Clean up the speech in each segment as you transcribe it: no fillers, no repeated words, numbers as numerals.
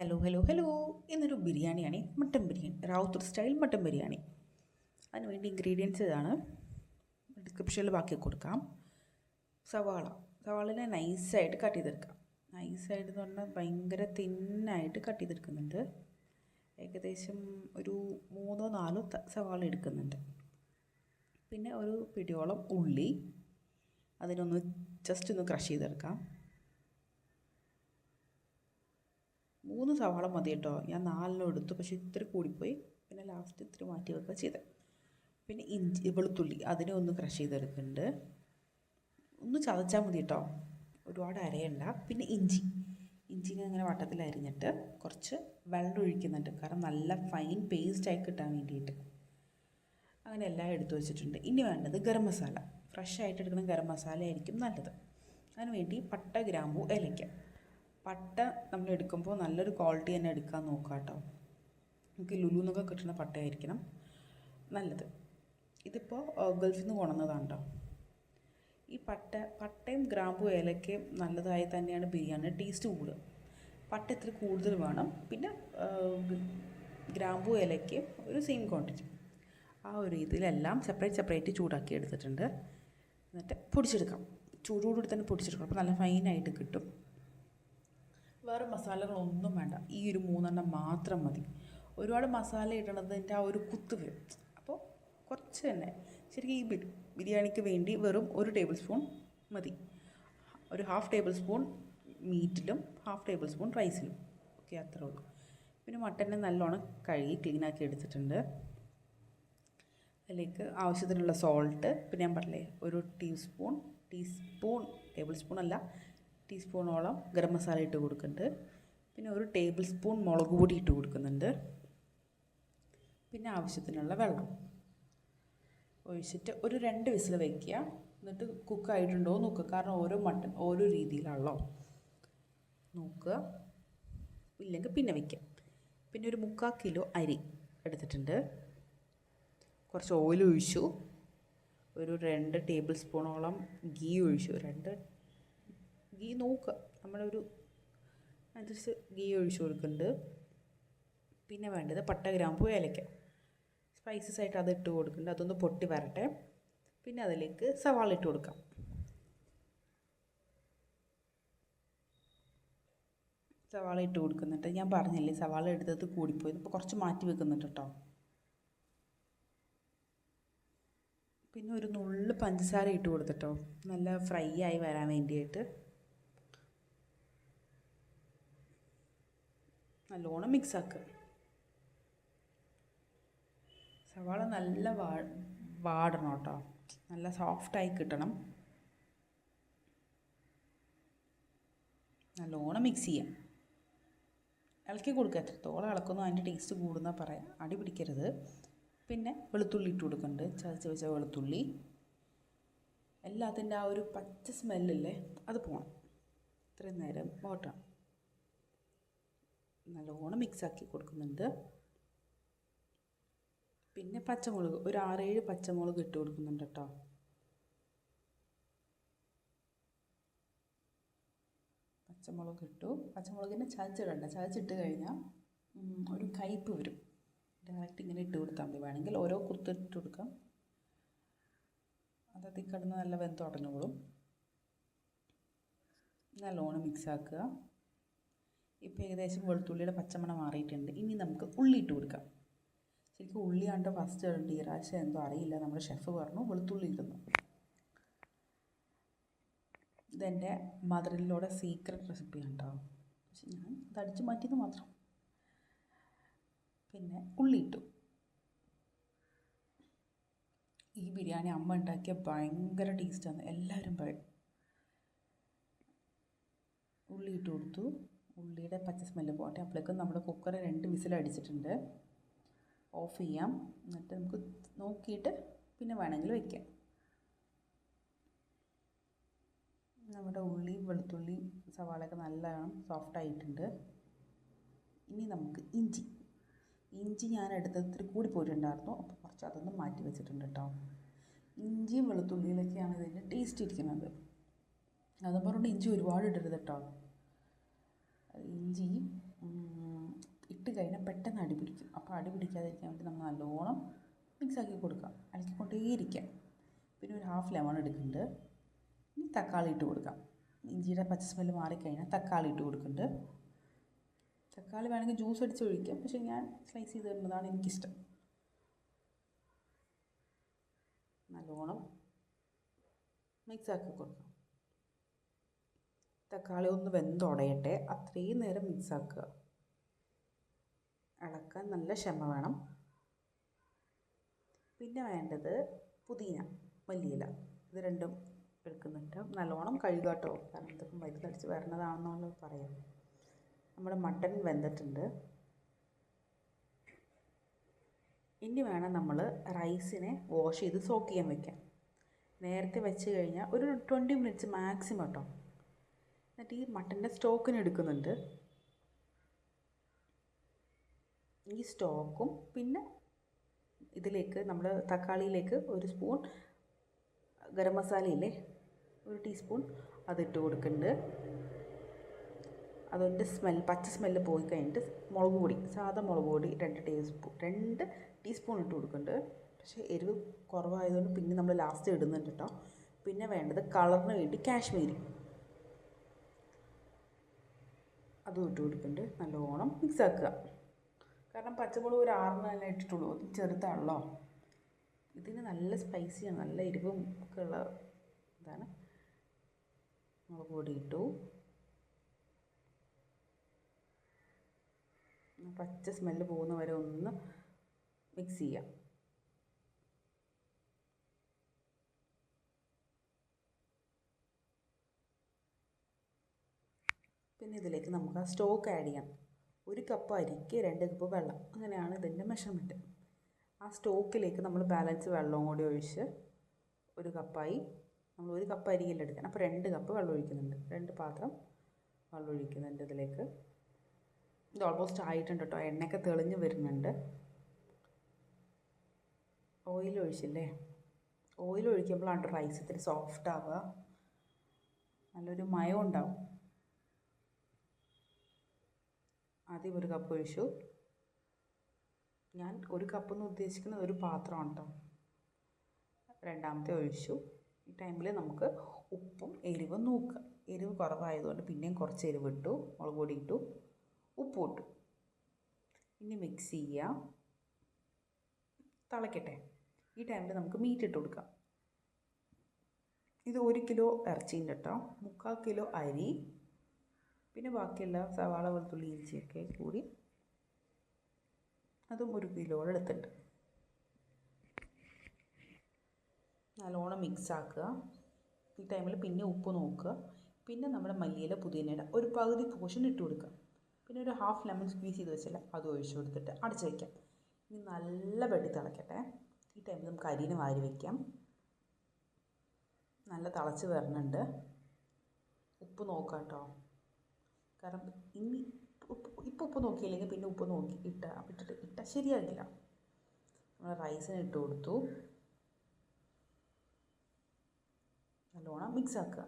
Hello hello hello ഇന്നൊരു ബിരിയാണിയാണ്, mutton biryani, Ravuthar style mutton biryani. അതിനുവേണ്ടി ഇൻഗ്രീഡിയൻസ് ഇതാണ്, ഡിസ്ക്രിപ്ഷനിൽ ബാക്കി കൊടുക്കാം. സവാളിനെ നൈസായിട്ട് കട്ട് ചെയ്തെടുക്കാം. നൈസായിട്ട് എന്ന് പറഞ്ഞാൽ ഭയങ്കര തിന്നായിട്ട് കട്ട് ചെയ്തെടുക്കുന്നുണ്ട്. ഏകദേശം ഒരു 3-4 സവാള എടുക്കുന്നുണ്ട്. പിന്നെ ഒരു പിടിയോളം ഉള്ളി, അതിനൊന്ന് ജസ്റ്റ് ഒന്ന് ക്രഷ് ചെയ്തെടുക്കാം. 3 സവാള മതി കേട്ടോ, ഞാൻ 4 എടുത്തു, പക്ഷേ ഇത്തിരി കൂടിപ്പോയി. പിന്നെ ലാസ്റ്റ് ഇത്തിരി മാറ്റി വെക്കുക ചെയ്തത്. പിന്നെ വെളുത്തുള്ളി അതിനെ ഒന്ന് ക്രഷ് ചെയ്തെടുക്കുന്നുണ്ട്. ഒന്ന് ചതച്ചാൽ മതി കേട്ടോ, ഒരുപാട് അരയണ്ട. പിന്നെ ഇഞ്ചിനെ അങ്ങനെ വട്ടത്തിൽ അരിഞ്ഞിട്ട് കുറച്ച് വെള്ളം ഒഴിക്കുന്നുണ്ട്, കാരണം നല്ല ഫൈൻ പേസ്റ്റായി കിട്ടാൻ വേണ്ടിയിട്ട്. അങ്ങനെ എല്ലാം എടുത്തു വെച്ചിട്ടുണ്ട്. ഇനി വേണ്ടത് ഗരം മസാല, ഫ്രഷ് ആയിട്ട് എടുക്കുന്ന ഗരം മസാല ആയിരിക്കും നല്ലത്. അതിനുവേണ്ടി പട്ട, ഗ്രാമ്പു, ഏലക്ക. പട്ട നമ്മൾ എടുക്കുമ്പോൾ നല്ലൊരു ക്വാളിറ്റി തന്നെ എടുക്കാൻ നോക്കുക കേട്ടോ. നമുക്ക് ലുലുന്നൊക്കെ കിട്ടുന്ന പട്ടയായിരിക്കണം നല്ലത്. ഇതിപ്പോൾ ഗൾഫിൽ നിന്ന് കൊണ്ടുവന്നതാണ് കേട്ടോ. ഈ പട്ടയും ഗ്രാമ്പും ഏലക്കയും നല്ലതായി തന്നെയാണ് ബിരിയാണി ടേസ്റ്റ് കൂടുക. പട്ട ഇത്തിരി കൂടുതൽ വേണം. പിന്നെ ഗ്രാമ്പും ഏലക്കയും ഒരു സെയിം ക്വാണ്ടിറ്റി. ആ ഒരു ഇതിലെല്ലാം സെപ്പറേറ്റ് ചൂടാക്കി എടുത്തിട്ടുണ്ട്. എന്നിട്ട് പൊടിച്ചെടുക്കാം. ചൂടോടുകൂടി തന്നെ പൊടിച്ചെടുക്കണം, അപ്പോൾ നല്ല ഫൈനായിട്ട് കിട്ടും. വേറെ മസാലകളൊന്നും വേണ്ട, ഈ ഒരു 3 മാത്രം മതി. ഒരുപാട് മസാല ഇടണതിൻ്റെ ആ ഒരു കുത്ത് വരും. അപ്പോൾ കുറച്ച് തന്നെ, ശരിക്കും ഈ ബിരിയാണിക്ക് വേണ്ടി വെറും 1 ടേബിൾ സ്പൂൺ മതി. ഒരു 1/2 ടേബിൾ സ്പൂൺ മീറ്റിലും 1/2 ടേബിൾ സ്പൂൺ റൈസിലും. ഓക്കെ, അത്രേ ഉള്ളൂ. പിന്നെ മട്ടനെ നല്ലോണം കഴുകി ക്ലീനാക്കി എടുത്തിട്ടുണ്ട്. അതിലേക്ക് ആവശ്യത്തിനുള്ള സോൾട്ട്, പിന്നെ ഞാൻ പറഞ്ഞില്ലേ ഒരു ടേബിൾ സ്പൂൺ അല്ല, ടീസ്പൂണോളം ഗരം മസാല ഇട്ട് കൊടുക്കുന്നുണ്ട്. പിന്നെ 1 ടേബിൾ സ്പൂൺ മുളക് പൊടി ഇട്ട് കൊടുക്കുന്നുണ്ട്. പിന്നെ ആവശ്യത്തിനുള്ള വെള്ളം ഒഴിച്ചിട്ട് ഒരു 2 വിസിൽ വയ്ക്കുക. എന്നിട്ട് കുക്കായിട്ടുണ്ടോ നോക്കുക, കാരണം ഓരോ മട്ടൻ ഓരോ രീതിയിലാണല്ലോ, നോക്കുക. ഇല്ലെങ്കിൽ പിന്നെ വയ്ക്കാം. പിന്നെ ഒരു 3/4 കിലോ അരി എടുത്തിട്ടുണ്ട്. കുറച്ച് ഓയിൽ ഒഴിച്ചു. ഒരു 2 ടേബിൾ സ്പൂണോളം ഗീ ഒഴിച്ചു. ഗീ നോക്കുക, നമ്മളൊരു അനുസരിച്ച് ഗീ ഒഴിച്ചു കൊടുക്കുന്നുണ്ട്. പിന്നെ വേണ്ടത് പട്ട, ഗ്രാമ്പു, ഏലക്ക, സ്പൈസസ് ആയിട്ട് അത് ഇട്ട് കൊടുക്കുന്നുണ്ട്. അതൊന്ന് പൊട്ടി വരട്ടെ. പിന്നെ അതിലേക്ക് സവാള ഇട്ട് കൊടുക്കാം. സവാള ഇട്ട് കൊടുക്കുന്നുണ്ട്. ഞാൻ പറഞ്ഞില്ലേ സവാള എടുത്തത് കൂടിപ്പോയി, ഇപ്പോൾ കുറച്ച് മാറ്റി വെക്കുന്നുണ്ട് കേട്ടോ. പിന്നെ ഒരു നുള്ളു പഞ്ചസാര ഇട്ട് കൊടുത്തിട്ടോ, നല്ല ഫ്രൈ ആയി വരാൻ വേണ്ടിയിട്ട്. നല്ലോണം മിക്സാക്കുക. സവാള നല്ല വാടണം കേട്ടോ, നല്ല സോഫ്റ്റായി കിട്ടണം. നല്ലോണം മിക്സ് ചെയ്യാം, ഇളക്കി കൊടുക്കുക. എത്രത്തോളം ഇളക്കുന്നു അതിൻ്റെ ടേസ്റ്റ് കൂടുന്ന പറയാം, അടി പിടിക്കരുത്. പിന്നെ വെളുത്തുള്ളി ഇട്ട് കൊടുക്കുന്നുണ്ട്, ചതച്ച് വെച്ച വെളുത്തുള്ളി. എല്ലാത്തിൻ്റെ ആ ഒരു പച്ച സ്മെല്ലില്ലേ അത് പോകണം. ഇത്രയും നേരം പോട്ടണം. നല്ലോണം മിക്സാക്കി കൊടുക്കുന്നുണ്ട്. പിന്നെ പച്ചമുളക് ഒരു 6-7 പച്ചമുളക് ഇട്ട് കൊടുക്കുന്നുണ്ട് കേട്ടോ. പച്ചമുളക് ഇട്ടു. പച്ചമുളകിനെ ചതച്ചിടണ്ട, ചതച്ചിട്ട് കഴിഞ്ഞാൽ ഒരു കയ്പ്പ് വരും. ഡയറക്റ്റ് ഇങ്ങനെ ഇട്ട് കൊടുത്താൽ മതി. വേണമെങ്കിൽ ഓരോ കുത്തിട്ട് കൊടുക്കാം, അതത്തിൽ കിടന്ന് നല്ല വെന്തുടഞ്ഞോളും. നല്ലോണം മിക്സാക്കുക. ഇപ്പോൾ ഏകദേശം വെളുത്തുള്ളിയുടെ പച്ചമണം മാറിയിട്ടുണ്ട്. ഇനി നമുക്ക് ഉള്ളി ഇട്ട് കൊടുക്കാം. ശരിക്കും ഉള്ളിയാണ്ട് ഫസ്റ്റ് ഇടേണ്ട, ഈ പ്രാവശ്യം എന്തോ അറിയില്ല, നമ്മുടെ ഷെഫ് പറഞ്ഞു വെളുത്തുള്ളി ഇടുന്നു. ഇതെൻ്റെ മദറിലൂടെ സീക്രട്ട് റെസിപ്പിയാണ് കേട്ടോ, പക്ഷെ ഞാൻ ഇത് അടിച്ചു മാറ്റിയത് മാത്രം. പിന്നെ ഉള്ളി ഇട്ടു. ഈ ബിരിയാണി അമ്മ ഉണ്ടാക്കിയ ഭയങ്കര ടേസ്റ്റാണ്, എല്ലാവരും പറയും. ഉള്ളി ഇട്ട് കൊടുത്തു. ഉള്ളിയുടെ പച്ച സ്മെല്ല് പോട്ടെ. അപ്പോഴേക്കും നമ്മുടെ കുക്കർ 2 വിസിൽ അടിച്ചിട്ടുണ്ട്. ഓഫ് ചെയ്യാം. എന്നിട്ട് നമുക്ക് നോക്കിയിട്ട് പിന്നെ വേണമെങ്കിൽ വയ്ക്കാം. നമ്മുടെ ഉള്ളി, വെളുത്തുള്ളി, സവാളയൊക്കെ നല്ലോണം സോഫ്റ്റായിട്ടുണ്ട്. ഇനി നമുക്ക് ഇഞ്ചി ഞാൻ എടുത്തത് ഇത്തിരി കൂടി പോയിട്ടുണ്ടായിരുന്നു, അപ്പോൾ കുറച്ച് അതൊന്നും മാറ്റി വെച്ചിട്ടുണ്ട് കേട്ടോ. ഇഞ്ചിയും വെളുത്തുള്ളിയിലൊക്കെയാണ് ഇതിൻ്റെ ടേസ്റ്റ് ഇരിക്കുന്നത്. അതും പറഞ്ഞുകൊണ്ട് ഇഞ്ചി ഒരുപാട് ഇടരുത് കേട്ടോ. ഇഞ്ചി ഇട്ട് കഴിഞ്ഞാൽ പെട്ടെന്ന് അടി പിടിക്കും. അപ്പോൾ അടി പിടിക്കാതിരിക്കാൻ വേണ്ടി നമ്മൾ നല്ലോണം മിക്സാക്കി കൊടുക്കാം, ഇളക്കിക്കൊണ്ടേയിരിക്കാം. പിന്നെ ഒരു ഹാഫ് ലെമൺ എടുക്കുന്നുണ്ട്. ഇനി തക്കാളി ഇട്ട് കൊടുക്കാം. ഇഞ്ചിയുടെ പച്ച സ്മെല്ല് മാറിക്കഴിഞ്ഞാൽ തക്കാളി ഇട്ട് കൊടുക്കുന്നുണ്ട്. തക്കാളി വേണമെങ്കിൽ ജ്യൂസ് അടിച്ച് ഒഴിക്കാം, പക്ഷേ ഞാൻ സ്ലൈസ് ചെയ്ത് തരുന്നതാണ് എനിക്കിഷ്ടം. നല്ലോണം മിക്സാക്കി കൊടുക്കാം. തക്കാളി ഒന്ന് വെന്തുടയട്ടെ, അത്രയും നേരം മിക്സാക്കുക. ഇളക്കാൻ നല്ല ക്ഷമ വേണം. പിന്നെ വേണ്ടത് പുതിന, മല്ലിയില, ഇത് രണ്ടും എടുക്കുന്നുണ്ട്. നല്ലോണം കഴുകുക കേട്ടോ, കാരണം ഇതൊക്കെ മരുന്നടിച്ച് വരണതാണെന്നുള്ളത് പറയാം. നമ്മുടെ മട്ടൻ വെന്തിട്ടുണ്ട്. ഇനി വേണം നമ്മൾ റൈസിനെ വാഷ് ചെയ്ത് സോക്ക് ചെയ്യാൻ വെക്കാം. നേരത്തെ വെച്ച് കഴിഞ്ഞാൽ ഒരു 20 മിനിറ്റ്സ് മാക്സിമം കേട്ടോ. എന്നിട്ട് ഈ മട്ടൻ്റെ സ്റ്റോക്കിന് എടുക്കുന്നുണ്ട്. ഈ സ്റ്റോക്കും പിന്നെ ഇതിലേക്ക് നമ്മൾ തക്കാളിയിലേക്ക് ഒരു സ്പൂൺ ഗരം മസാലയില്ലേ, 1 ടീസ്പൂൺ അതിട്ട് കൊടുക്കുന്നുണ്ട്. അതിൻ്റെ പച്ച സ്മെല്ല് പോയി കഴിഞ്ഞിട്ട് മുളക് പൊടി, സാധാ മുളക് പൊടി 2 ടീസ്പൂൺ ഇട്ട് കൊടുക്കുന്നുണ്ട്. പക്ഷേ എരിവ് കുറവായതുകൊണ്ട് പിന്നെ നമ്മൾ ലാസ്റ്റ് ഇടുന്നുണ്ട് കേട്ടോ. പിന്നെ വേണ്ടത് കളറിന് വേണ്ടി കാശ്മീരി, അതും ഇട്ട് കൊടുക്കുന്നുണ്ട്. നല്ലോണം മിക്സാക്കുക. കാരണം പച്ചമുളക് ഒരു 6 തന്നെ ഇട്ടിട്ടുള്ളൂ, അത് ചെറുതാണല്ലോ. ഇതിന് നല്ല സ്പൈസിയാണ്, നല്ല എരിവും ഒക്കെ ഉള്ള ഇതാണ്. മുളക് പൊടി ഇട്ടു. പച്ച സ്മെല്ല് പോകുന്ന വരെ ഒന്ന് മിക്സ് ചെയ്യാം. പിന്നെ ഇതിലേക്ക് നമുക്ക് ആ സ്റ്റോക്ക് ആഡ് ചെയ്യാം. 1 കപ്പ് അരിക്ക് 2 കപ്പ് വെള്ളം, അങ്ങനെയാണ് ഇതിൻ്റെ മെഷർമെൻറ്റ്. ആ സ്റ്റോക്കിലേക്ക് നമ്മൾ ബാലൻസ് വെള്ളവും കൂടി ഒഴിച്ച് 1 കപ്പായി. നമ്മൾ 1 കപ്പ് അരിയല്ല എടുക്കാൻ, അപ്പോൾ 2 കപ്പ് വെള്ളം ഒഴിക്കുന്നുണ്ട്. 2 പാത്രം വെള്ളം ഒഴിക്കുന്നുണ്ട് ഇതിലേക്ക്. ഇത് ഓൾമോസ്റ്റ് ആയിട്ടുണ്ട് കേട്ടോ, എണ്ണയൊക്കെ തെളിഞ്ഞ് വരുന്നുണ്ട്. ഓയിൽ ഒഴിച്ചില്ലേ, ഓയിൽ ഒഴിക്കുമ്പോഴാണ് റൈസ് ഇത്തിരി സോഫ്റ്റ് ആവുക, നല്ലൊരു മയം ഉണ്ടാവും. ആദ്യം 1 കപ്പ് ഒഴിച്ചു. ഞാൻ 1 കപ്പ് എന്ന് ഉദ്ദേശിക്കുന്നത് ഒരു പാത്രമാണ് കേട്ടോ. രണ്ടാമത്തെ ഒഴിച്ചു. ഈ ടൈമിൽ നമുക്ക് ഉപ്പും എരിവും നോക്കുക. എരിവ് കുറവായതുകൊണ്ട് പിന്നെയും കുറച്ച് എരിവ് ഇട്ടു, മുളക് പൊടി ഇട്ടു, ഉപ്പും ഇട്ടു. ഇനി മിക്സ് ചെയ്യുക, തിളയ്ക്കട്ടെ. ഈ ടൈമിൽ നമുക്ക് മീറ്റ് ഇട്ട് കൊടുക്കാം. ഇത് 1 കിലോ ഇറച്ചിയുണ്ട് കേട്ടോ, 3/4 കിലോ അരി, പിന്നെ ബാക്കിയുള്ള സവാള, വെളുത്തുള്ളി, ഇഞ്ചിയൊക്കെ കൂടി അതും 1 കിലോയോളം എടുത്തിട്ടുണ്ട്. നല്ലോണം മിക്സ് ആക്കുക. ഈ ടൈമിൽ പിന്നെ ഉപ്പ് നോക്കുക. പിന്നെ നമ്മുടെ മല്ലിയില, പുതിനയുടെ ഒരു പകുതി പോർഷൻ ഇട്ട് കൊടുക്കുക. പിന്നെ ഒരു ഹാഫ് ലെമൺ സ്ക്വീസ് ചെയ്ത് വെച്ചില്ല, അത് ഒഴിച്ചു കൊടുത്തിട്ട് അടച്ച് വയ്ക്കാം. ഇനി നല്ല വെട്ടി തിളയ്ക്കട്ടെ. ഈ ടൈമിൽ നമുക്ക് അരിനെ വാരി വയ്ക്കാം. നല്ല തിളച്ച് വരുന്നുണ്ട്. ഉപ്പ് നോക്കാം കേട്ടോ, കാരണം ഇനി ഉപ്പ് നോക്കിയില്ലെങ്കിൽ പിന്നെ ഉപ്പ് നോക്കി ഇട്ടാൽ ശരിയാകില്ല. നമ്മൾ റൈസിന് ഇട്ട് കൊടുത്തു. നല്ലോണം മിക്സ് ആക്കുക.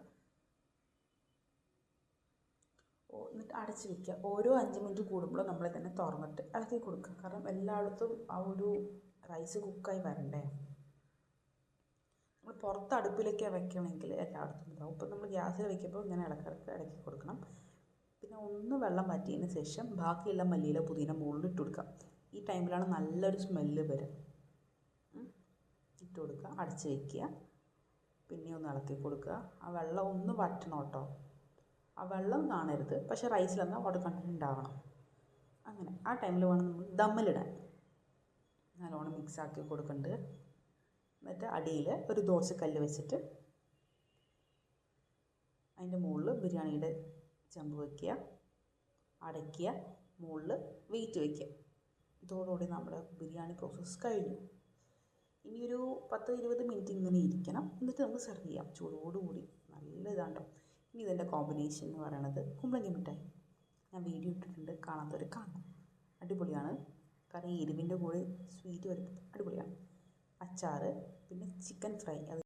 എന്നിട്ട് അടച്ച് വയ്ക്കുക. ഓരോ 5 മിനിറ്റ് കൂടുമ്പോഴും നമ്മൾ തന്നെ തുറന്നിട്ട് ഇളക്കി കൊടുക്കുക. കാരണം എല്ലായിടത്തും ആ ഒരു റൈസ് കുക്കായി വരണ്ടേ. നമ്മൾ പുറത്ത് അടുപ്പിലേക്കാണ് വെക്കണമെങ്കിൽ എല്ലായിടത്തും ഇതാവും. ഇപ്പം നമ്മൾ ഗ്യാസിൽ വയ്ക്കുമ്പോൾ ഇങ്ങനെ ഇളക്കി കൊടുക്കണം. പിന്നെ ഒന്ന് വെള്ളം വറ്റിയതിന് ശേഷം ബാക്കിയുള്ള മല്ലിയില, പുതിന മുകളിൽ ഇട്ട് കൊടുക്കുക. ഈ ടൈമിലാണ് നല്ലൊരു സ്മെല്ല് വരിക. ഇട്ട് കൊടുക്കുക, അടച്ച് വയ്ക്കുക. പിന്നെ ഒന്ന് ഇളക്കി കൊടുക്കുക. ആ വെള്ളം ഒന്ന് വറ്റണം കേട്ടോ, ആ വെള്ളം കാണരുത്, പക്ഷേ റൈസിലെന്നാൽ വാട്ടർ കണ്ടൻറ്റ് ഉണ്ടാവണം. അങ്ങനെ ആ ടൈമിൽ വേണം നമ്മൾ ദമ്മിലിടാൻ. നല്ലോണം മിക്സാക്കി കൊടുക്കുന്നുണ്ട്. എന്നിട്ട് അടിയിൽ ഒരു ദോശക്കല്ല് വെച്ചിട്ട് അതിൻ്റെ മുകളിൽ ബിരിയാണിയുടെ ചെമ്പ് വയ്ക്കുക, അടയ്ക്കുക, മുകളിൽ വെയിറ്റ് വയ്ക്കുക. ഇതോടുകൂടി നമ്മുടെ ബിരിയാണി പ്രോസസ്സ് കഴിഞ്ഞു. ഇനിയൊരു 10-20 മിനിറ്റ് ഇങ്ങനെ ഇരിക്കണം. എന്നിട്ട് നമുക്ക് സെർവ് ചെയ്യാം ചൂടോടുകൂടി. നല്ല ഇതാണ്ടോ. ഇനി ഇതിൻ്റെ കോമ്പിനേഷൻ എന്ന് പറയുന്നത് കുമ്പളങ്ങി മിഠായി. ഞാൻ വീഡിയോ ഇട്ടിട്ടുണ്ട്, കാണാത്തവർ കാണണം. അടിപൊളിയാണ്. കാരണം ഈ എരിവിൻ്റെ കൂടെ സ്വീറ്റ് വരുമ്പോൾ അടിപൊളിയാണ്. അച്ചാർ, പിന്നെ ചിക്കൻ ഫ്രൈ, അത്